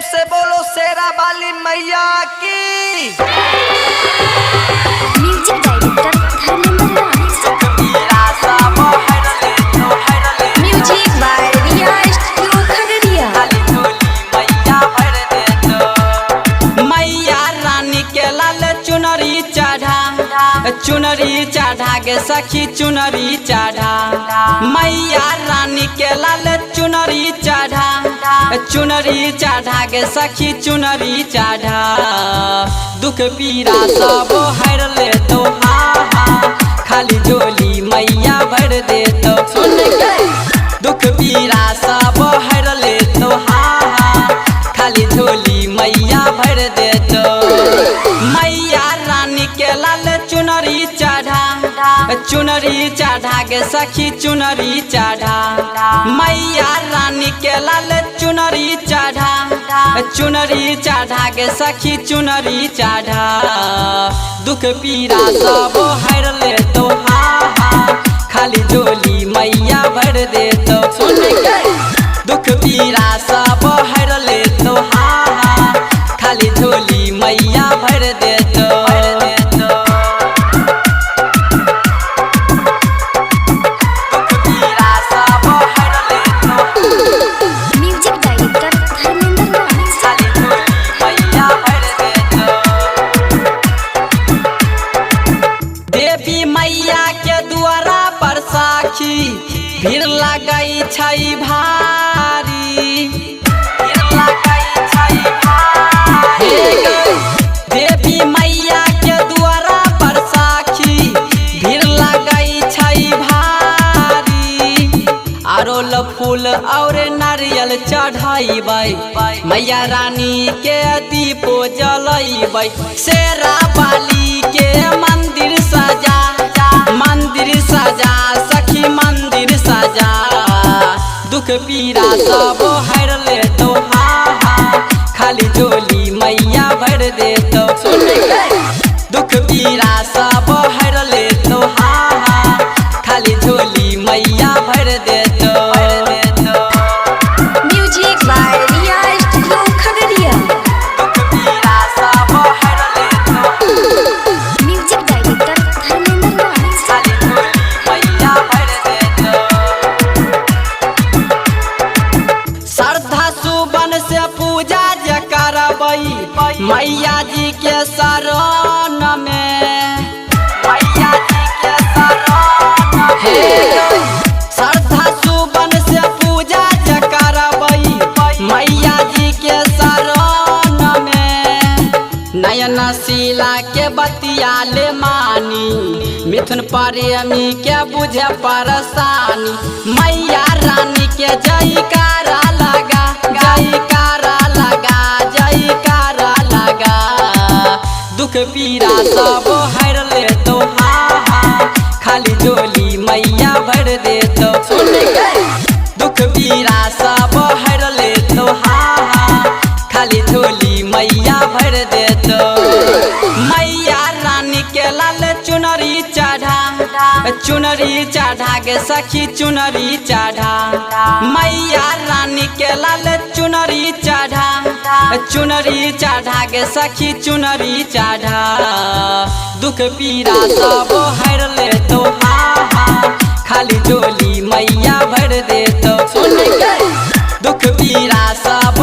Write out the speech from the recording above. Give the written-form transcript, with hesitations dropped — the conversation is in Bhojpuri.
से बोलो शेरा वाली मैया की। Music director Dharmendra music by Riya studio Khagaria. मैया रानी के लाल चुनरी चढ़ा गे सखी चुनरी चढ़ा। मैया रानी के लाल चुनरी चढ़ा गे सखी चुनरी चढ़ा। दुख पीड़ा सब हर ले तो खाली झोली मैया भर दे तो। सुन के दुख पीड़ा सब हर ले तो खाली झोली मैया भर दे तो। मैया रानी के लाल चुनरी चढ़ा गे सखी चुनरी चढ़ा। मैया रानी के लाल चुनरी चढ़ा गे सखी चुनरी चढ़ा। दुख पीड़ा सब हर ले तो खाली झोली मैया भर दे तो। सुन के दुख पीड़ा सब हर ले तो खाली झोली मैया भर दे तो। म्यूजिक डायरेक्टर धर्मेंद्र देवी मैया के द्वारा पर साखी भीड़ लगई छई भारी। देवी मैया के द्वारा पर साखी भीड़ लगई छई भारी। अरोल फूल और नारियल चढ़ाइबै मैया रानी के दीपो जलैबै। शेरा वाली के मंदिर सजा सखी मंदिर सजा। दुख पीड़ा सब हर ले तो खाली झोली मैया भर दे तो। सुन के दुख पीड़ा सब हर ले तो खाली झोली मैया भर दे तो। Music by Riya studio Khagaria. Music director Dharmendra श्रद्धा सुबन से पूजा जे करबै मैया जी के शरण में। श्रद्धा सुबन से पूजा जे करबै मैया जी के शरण में। नयन शीला के बतिया ले मानी मिथुन प्रेमी के बुझे परेशानी। मैया रानी के जयकारा लगा दुख पीड़ा सब हर ले तो खाली झोली मैया भर दे तो। सुन के दुख पीड़ा सब हर ले तो खाली झोली मैया भर दे तो। मैया रानी के लाल चुनरी चढ़ा गे सखी चुनरी चढ़ा। मैया रानी के लाल चुनरी चढ़ा गे सखी चुनरी चढ़ा। दुख पीड़ा सब हर ले तो खाली झोली मैया भर दे तो। सुन के दुख पीड़ा सब